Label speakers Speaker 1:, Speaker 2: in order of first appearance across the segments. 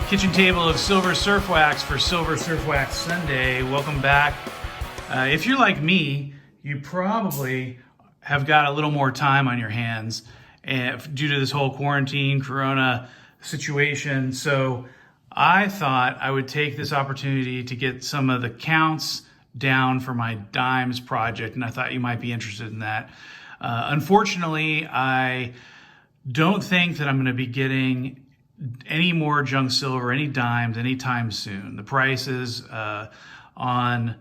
Speaker 1: kitchen table of Silver Surf Wax for Silver Surf Wax Sunday. Welcome back. If you're like me, you probably have got a little more time on your hands due to this whole quarantine, corona situation. So I thought I would take this opportunity to get some of the counts down for my dimes project, and I thought you might be interested in that. Unfortunately, I don't think that I'm going to be getting any more junk silver, any dimes, anytime soon. The prices on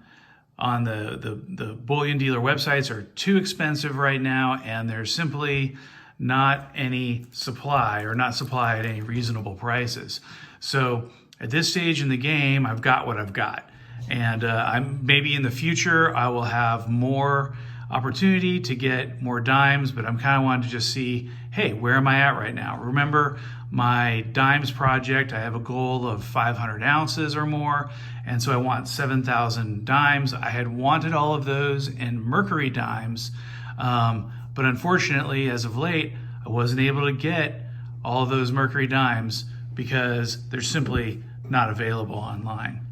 Speaker 1: the bullion dealer websites are too expensive right now, and there's simply not any supply, or not supply at any reasonable prices. So at this stage in the game, I've got what I've got, and maybe in the future I will have more opportunity to get more dimes, but I'm kind of wanting to just see, hey, where am I at right now? Remember my dimes project, I have a goal of 500 ounces or more, and so I want 7,000 dimes. I had wanted all of those in mercury dimes, but unfortunately, as of late, I wasn't able to get all of those mercury dimes because they're simply not available online.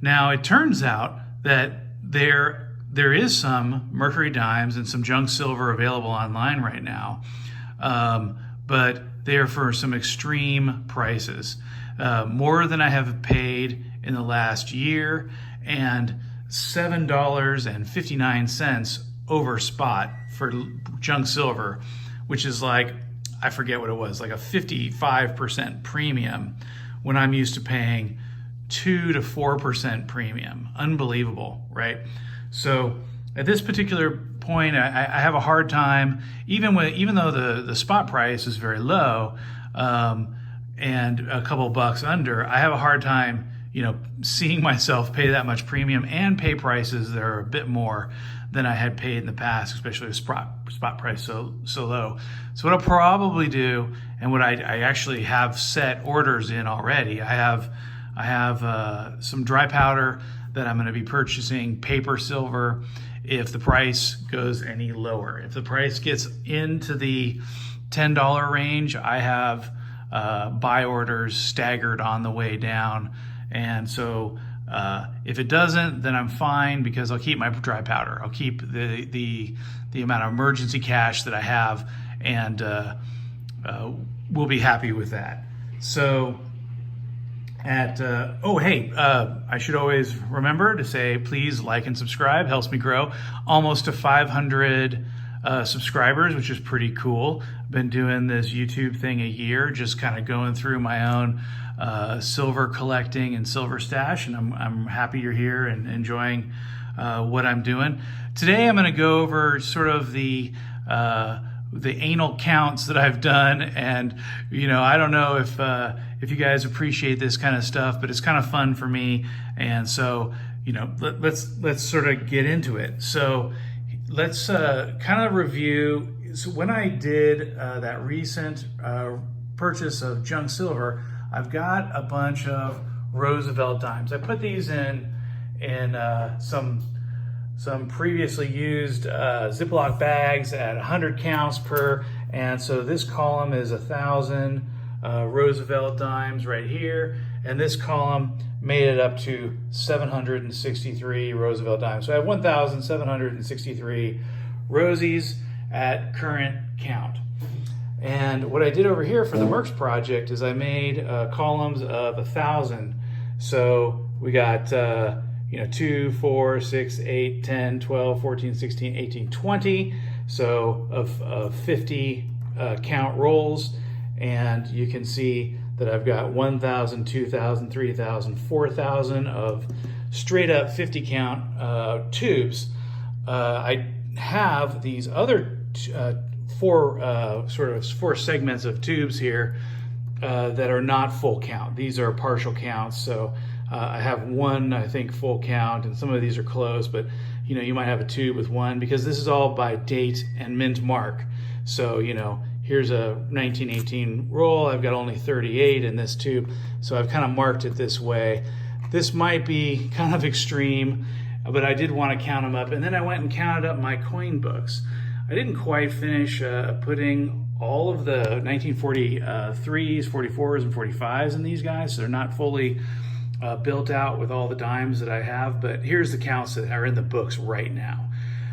Speaker 1: Now, it turns out that there is some mercury dimes and some junk silver available online right now, but they are for some extreme prices, more than I have paid in the last year, and $7.59 over spot for junk silver, which is like, I forget what it was, like a 55% premium when I'm used to paying 2 to 4% premium. Unbelievable, right? So at this particular point, I have a hard time, even though the spot price is very low, and a couple bucks under, I have a hard time, seeing myself pay that much premium and pay prices that are a bit more than I had paid in the past, especially with spot price so low. So what I'll probably do, and what I actually have set orders in already, I have some dry powder that I'm going to be purchasing paper silver if the price goes any lower. If the price gets into the $10 range, I have buy orders staggered on the way down. And so if it doesn't, then I'm fine, because I'll keep my dry powder. I'll keep the amount of emergency cash that I have, and we'll be happy with that. So I should always remember to say, please like and subscribe. Helps me grow almost to 500 subscribers, which is pretty cool. I've been doing this YouTube thing a year, just kind of going through my own silver collecting and silver stash, and I'm happy you're here and enjoying what I'm doing. Today I'm going to go over sort of the anal counts that I've done, and I don't know if you guys appreciate this kind of stuff, but it's kind of fun for me, and so let's sort of get into it. So let's kind of review. So when I did that recent purchase of junk silver, I've got a bunch of Roosevelt dimes. I put these in some previously used Ziploc bags at 100 counts per, and so this column is 1,000 Roosevelt dimes right here, and this column made it up to 763 Roosevelt dimes. So I have 1,763 Rosies at current count. And what I did over here for the Mercs project is I made columns of 1,000. So we got 2, 4, 6, 8, 10, 12, 14, 16, 18, 20. So of 50 count rolls. And you can see that I've got 1,000, 2,000, 3,000, 4,000 of straight up 50 count tubes. I have these other four segments of tubes here that are not full count. These are partial counts. So I have one, I think, full count, and some of these are close, but you might have a tube with one, because this is all by date and mint mark. So here's a 1918 roll. I've got only 38 in this tube, so I've kind of marked it this way. This might be kind of extreme, but I did want to count them up. And then I went and counted up my coin books. I didn't quite finish putting all of the 1943s, 44s, and 45s in these guys. So they're not fully built out with all the dimes that I have, but here's the counts that are in the books right now.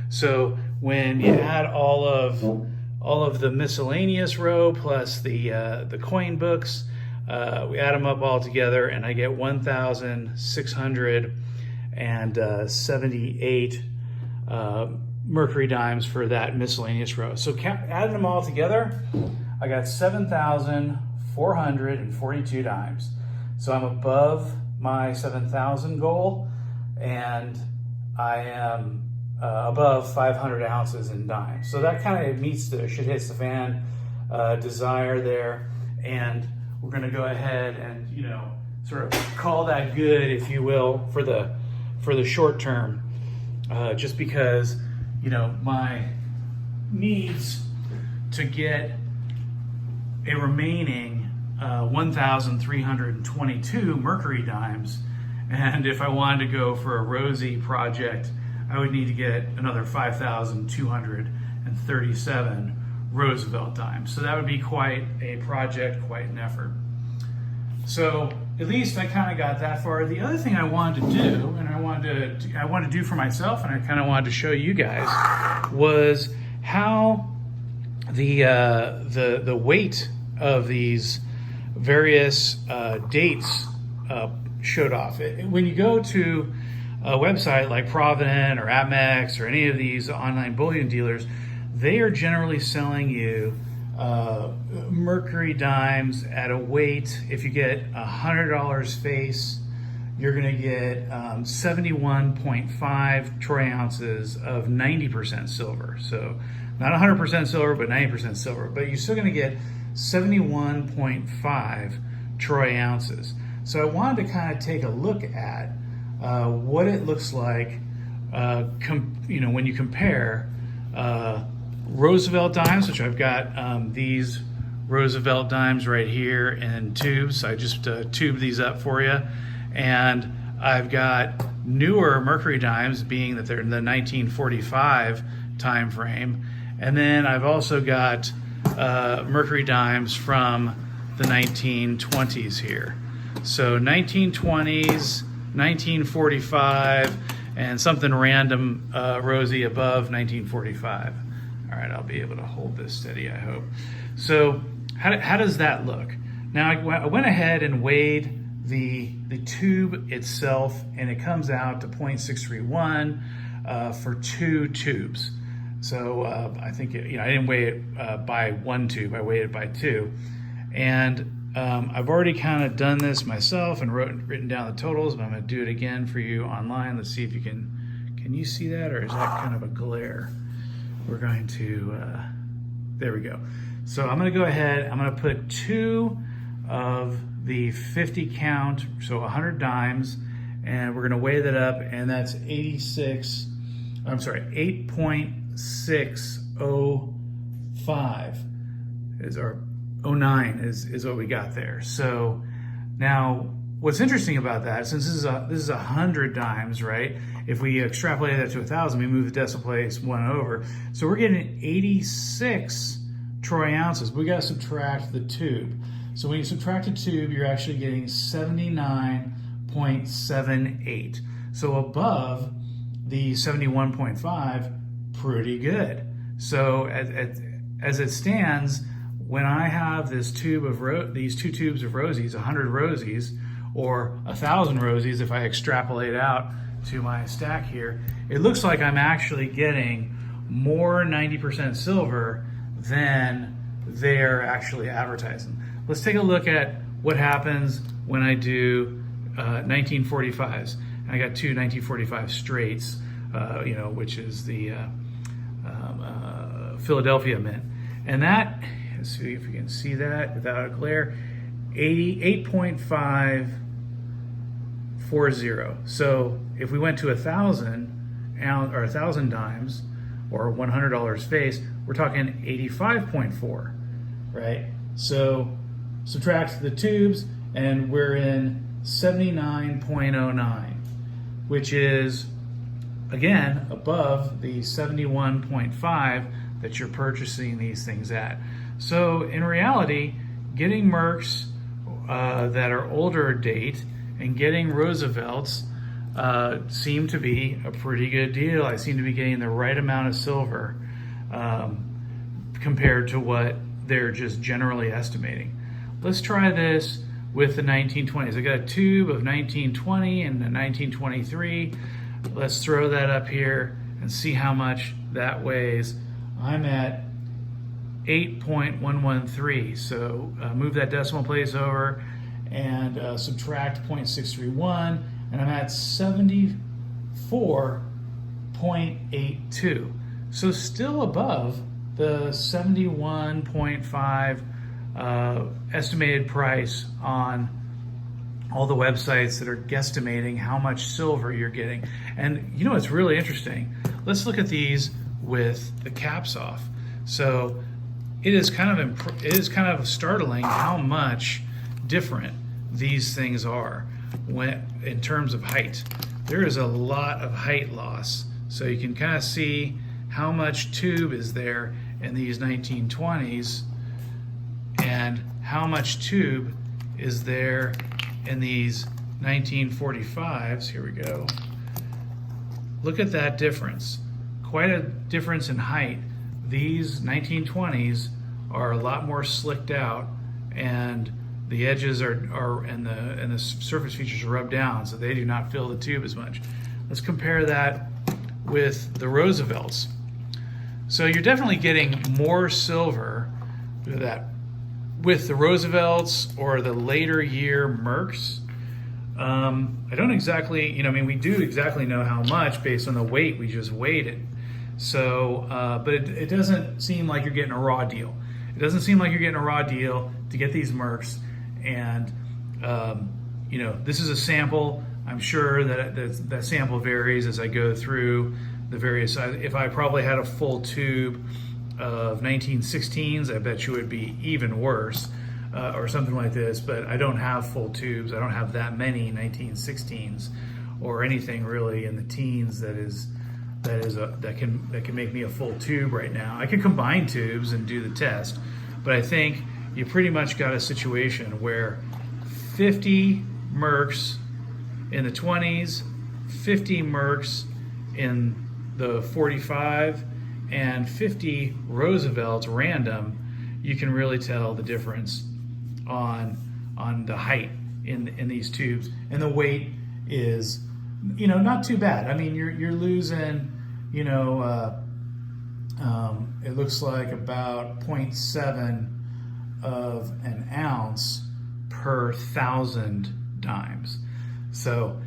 Speaker 1: So when you add all of the miscellaneous row plus the coin books, we add them up all together, and I get 1,678 Mercury dimes for that miscellaneous row. So adding them all together, I got 7,442 dimes. So I'm above my 7,000 goal, and I am above 500 ounces in dimes. So that kind of meets the shit hits the fan desire there, and we're going to go ahead and sort of call that good, if you will, for the short term, just because my needs to get a remaining 1,322 Mercury dimes, and if I wanted to go for a Rosie project, I would need to get another 5,237 Roosevelt dimes. So that would be quite a project, quite an effort. So at least I kind of got that far. The other thing I wanted to do, and I wanted to do for myself, and I kind of wanted to show you guys, was how the weight of these various dates showed off. When you go to a website like Provident or Amex or any of these online bullion dealers, they are generally selling you Mercury dimes at a weight. If you get $100 face, you're going to get 71.5 troy ounces of 90% silver. So not 100% silver, but 90% silver. But you're still going to get 71.5 troy ounces. So I wanted to kind of take a look at what it looks like, when you compare Roosevelt dimes, which I've got these Roosevelt dimes right here in tubes. I just tubed these up for you. And I've got newer Mercury dimes, being that they're in the 1945 time frame. And then I've also got Mercury dimes from the 1920s here. So 1920s, 1945, and something random Rosie above 1945. All right, I'll be able to hold this steady, I hope. So how does that look? Now I went ahead and weighed the tube itself, and it comes out to 0.631 for 2 tubes. So I think I didn't weigh it by 1 tube, I weighed it by 2. And I've already kind of done this myself and written down the totals, but I'm going to do it again for you online. Let's see if you can you see that, or is that kind of a glare? We're going to, there we go. So I'm going to go ahead, I'm going to put 2 of the 50 count, so 100 dimes, and we're going to weigh that up, and that's 8.605 is our 09 is what we got there. So now what's interesting about that, since this is 100 dimes, right? If we extrapolate that to 1,000, we move the decimal place 1 over. So we're getting 86 troy ounces. We got to subtract the tube. So when you subtract a tube, you're actually getting 79.78. So above the 71.5, pretty good. So as it stands, when I have this tube of these 2 tubes of Rosies, 100 Rosies, or 1,000 Rosies, if I extrapolate out to my stack here, it looks like I'm actually getting more 90% silver than they're actually advertising. Let's take a look at what happens when I do 1945s. And I got 2 1945 straights, which is the Philadelphia mint. And that, let's see if you can see that without a glare, 88.540. So if we went to 1,000 or 1,000 dimes or $100 face, we're talking 85.4, right? So subtract the tubes, and we're in 79.09, which is, again, above the 71.5 that you're purchasing these things at. So in reality, getting Mercs that are older date and getting Roosevelts seem to be a pretty good deal. I seem to be getting the right amount of silver compared to what they're just generally estimating. Let's try this with the 1920s. I got a tube of 1920 and a 1923. Let's throw that up here and see how much that weighs. I'm at 8.113. So move that decimal place over and subtract 0.631, and I'm at 74.82. So still above the 71.5 estimated price on all the websites that are guesstimating how much silver you're getting. And you know what's really interesting? Let's look at these with the caps off. So it is kind of startling how much different these things are when in terms of height. There is a lot of height loss. So you can kind of see how much tube is there in these 1920s and how much tube is there in these 1945s. Here we go. Look at that difference. Quite a difference in height. These 1920s are a lot more slicked out, and the edges and the surface features are rubbed down, so they do not fill the tube as much. Let's compare that with the Roosevelts. So you're definitely getting more silver with the Roosevelts or the later year Mercs. I don't exactly, we do exactly know how much based on the weight we just weighed it. So, but it doesn't seem like you're getting a raw deal. It doesn't seem like you're getting a raw deal to get these Mercs. And, this is a sample. I'm sure that sample varies as I go through the various sizes. If I probably had a full tube of 1916s, I bet you it would be even worse, or something like this. But I don't have full tubes. I don't have that many 1916s or anything really in the teens that can make me a full tube right now. I could combine tubes and do the test, but I think you pretty much got a situation where 50 Mercs in the 20s, 50 Mercs in the 45, and 50 Roosevelts random, you can really tell the difference on the height in these tubes, and the weight is not too bad. I mean, you're losing it looks like about 0.7 of an ounce per 1,000 dimes. So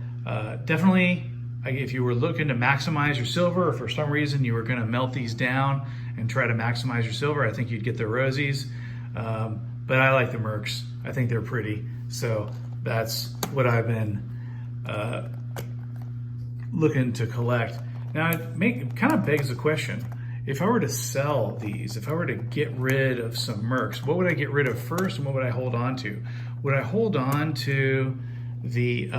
Speaker 1: definitely, if you were looking to maximize your silver, or for some reason you were going to melt these down and try to maximize your silver, I think you'd get the Rosies. But I like the Mercs. I think they're pretty. So that's what I've been looking to collect. Now, it kind of begs the question, if I were to sell these, if I were to get rid of some Mercs, what would I get rid of first and what would I hold on to? Would I hold on to the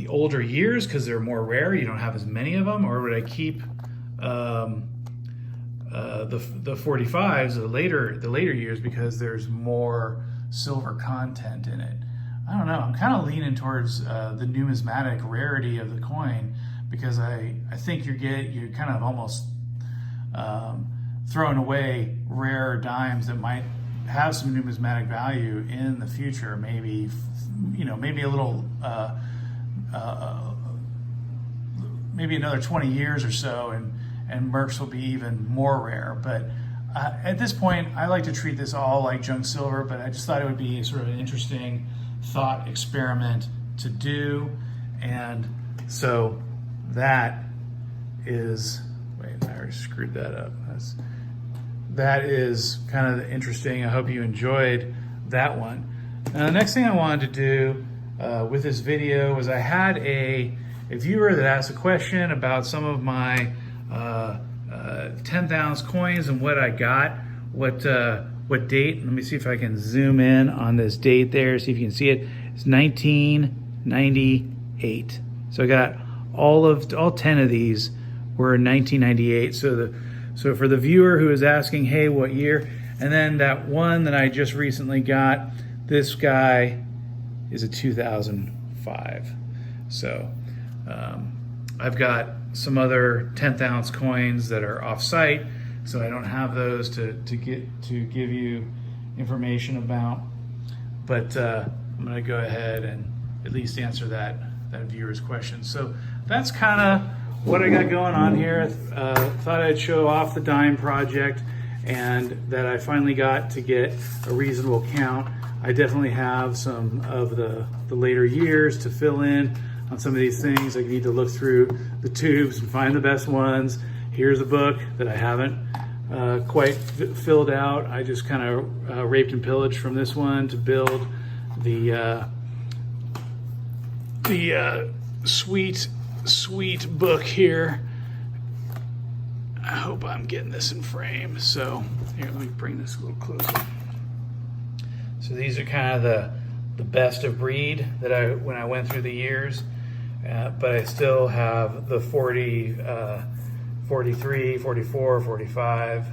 Speaker 1: older years because they're more rare, you don't have as many of them, or would I keep the 45s, the later years, because there's more silver content in it? I don't know. I'm kind of leaning towards the numismatic rarity of the coin, because I think you're kind of almost throwing away rare dimes that might have some numismatic value in the future. Maybe maybe a little, maybe another 20 years or so, and Mercs will be even more rare. But at this point, I like to treat this all like junk silver, but I just thought it would be sort of an interesting thought experiment to do. And so that is, wait, I already screwed that up. That is kind of interesting. I hope you enjoyed that one. Now, the next thing I wanted to do with this video was I had a viewer that asked a question about some of my 10th ounce coins and what I got, what date. Let me see if I can zoom in on this date there, see if you can see it. It's 1998. So I got all 10 of these were in 1998. So for the viewer who is asking, hey, what year? And then that one that I just recently got, this guy is a 2005. So I've got some other 10th ounce coins that are off site, so I don't have those to give you information about. But I'm going to go ahead and at least answer that viewer's question. So that's kind of what I got going on here. Thought I'd show off the dime project, and that I finally got to get a reasonable count. I definitely have some of the later years to fill in on some of these things. I need to look through the tubes and find the best ones. Here's a book that I haven't quite filled out. I just kind of raped and pillaged from this one to build the sweet book here. I hope I'm getting this in frame. So here, let me bring this a little closer. So these are kind of the best of breed that when I went through the years, but I still have the 40, 43, 44, 45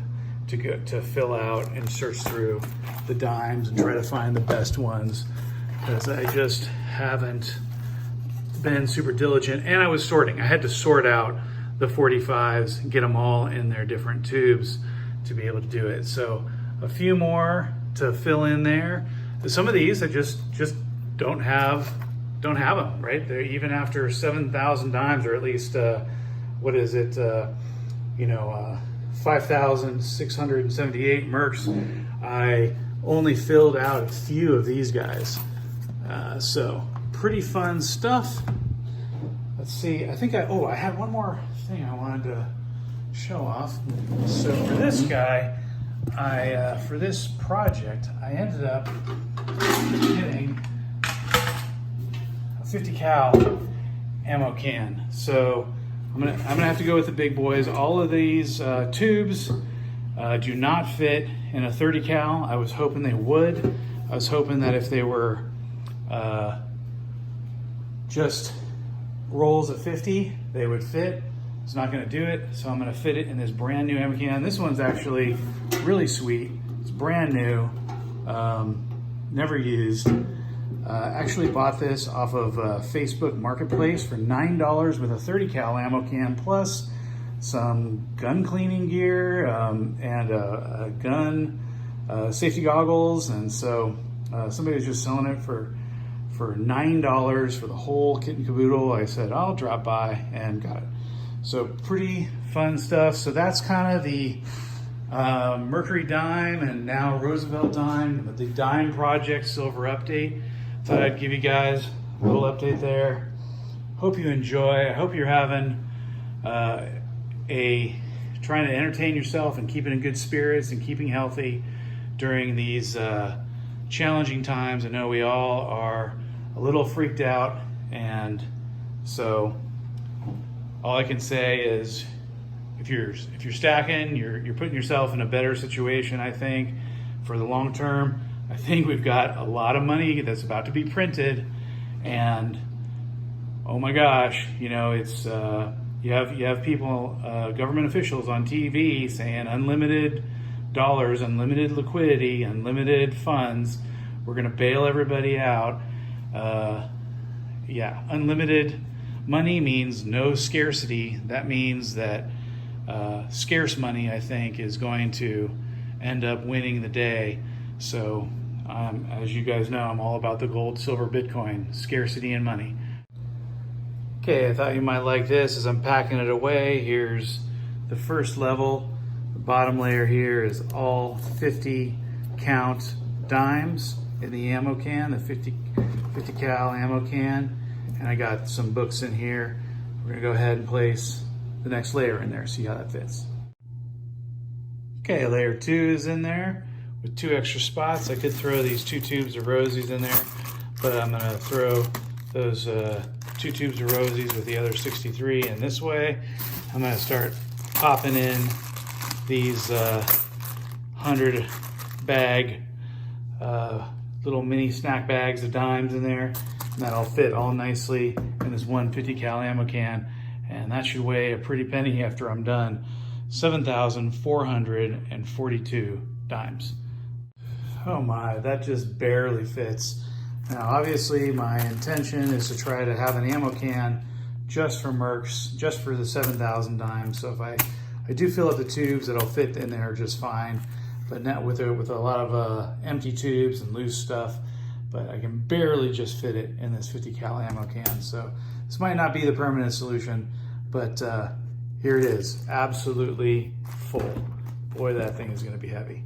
Speaker 1: to fill out and search through the dimes and try to find the best ones, because I just haven't been super diligent. And I was sorting. I had to sort out the 45s and get them all in their different tubes to be able to do it. So a few more to fill in there. Some of these I just don't have them, right? They're even after 7,000 dimes, or at least what is it, 5,678 Mercs. I only filled out a few of these guys. So pretty fun stuff. Let's see, I think I had one more thing I wanted to show off. So for this guy, for this project, I ended up getting a 50 cal ammo can. So I'm gonna have to go with the big boys. All of these tubes do not fit in a 30 cal. I was hoping they would. I was hoping that if they were just rolls of 50, they would fit. It's not going to do it, so I'm going to fit it in this brand new ammo can. This one's actually really sweet. It's brand new, never used. Actually bought this off of Facebook Marketplace for $9 with a 30 cal ammo can, plus some gun cleaning gear and a gun safety goggles. And so somebody was just selling it for $9 for the whole kit and caboodle. I said, I'll drop by, and got it. So pretty fun stuff. So that's kind of the Mercury dime and now Roosevelt dime, the dime project silver update. Thought I'd give you guys a little update there. Hope you enjoy. I hope you're having trying to entertain yourself and keeping in good spirits and keeping healthy during these challenging times. I know we all are a little freaked out, and so all I can say is if you're stacking, you're putting yourself in a better situation, I think, for the long term. I think we've got a lot of money that's about to be printed, and oh my gosh, it's you have people, government officials on TV saying unlimited dollars, unlimited liquidity, unlimited funds. We're going to bail everybody out. Yeah, unlimited money means no scarcity. That means that scarce money, I think, is going to end up winning the day. So as you guys know, I'm all about the gold, silver, Bitcoin, scarcity and money. Okay, I thought you might like this as I'm packing it away. Here's the first level. The bottom layer here is all 50 count dimes in the ammo can, the 50 cal ammo can. And I got some books in here. We're gonna go ahead and place the next layer in there, see how that fits. Okay, layer 2 is in there with 2 extra spots. I could throw these 2 tubes of rosies in there, but I'm gonna throw those 2 tubes of rosies with the other 63 in this way. I'm gonna start popping in these 100 bag little mini snack bags of dimes in there, and that'll fit all nicely in this 150 cal ammo can. and that should weigh a pretty penny after I'm done. 7,442 dimes. Oh my, that just barely fits. Now obviously my intention is to try to have an ammo can just for Mercs, just for the 7,000 dimes. So if I do fill up the tubes, it'll fit in there just fine. But not with a lot of empty tubes and loose stuff. But I can barely just fit it in this 50 cal ammo can. So this might not be the permanent solution, but here it is, absolutely full. Boy, that thing is gonna be heavy.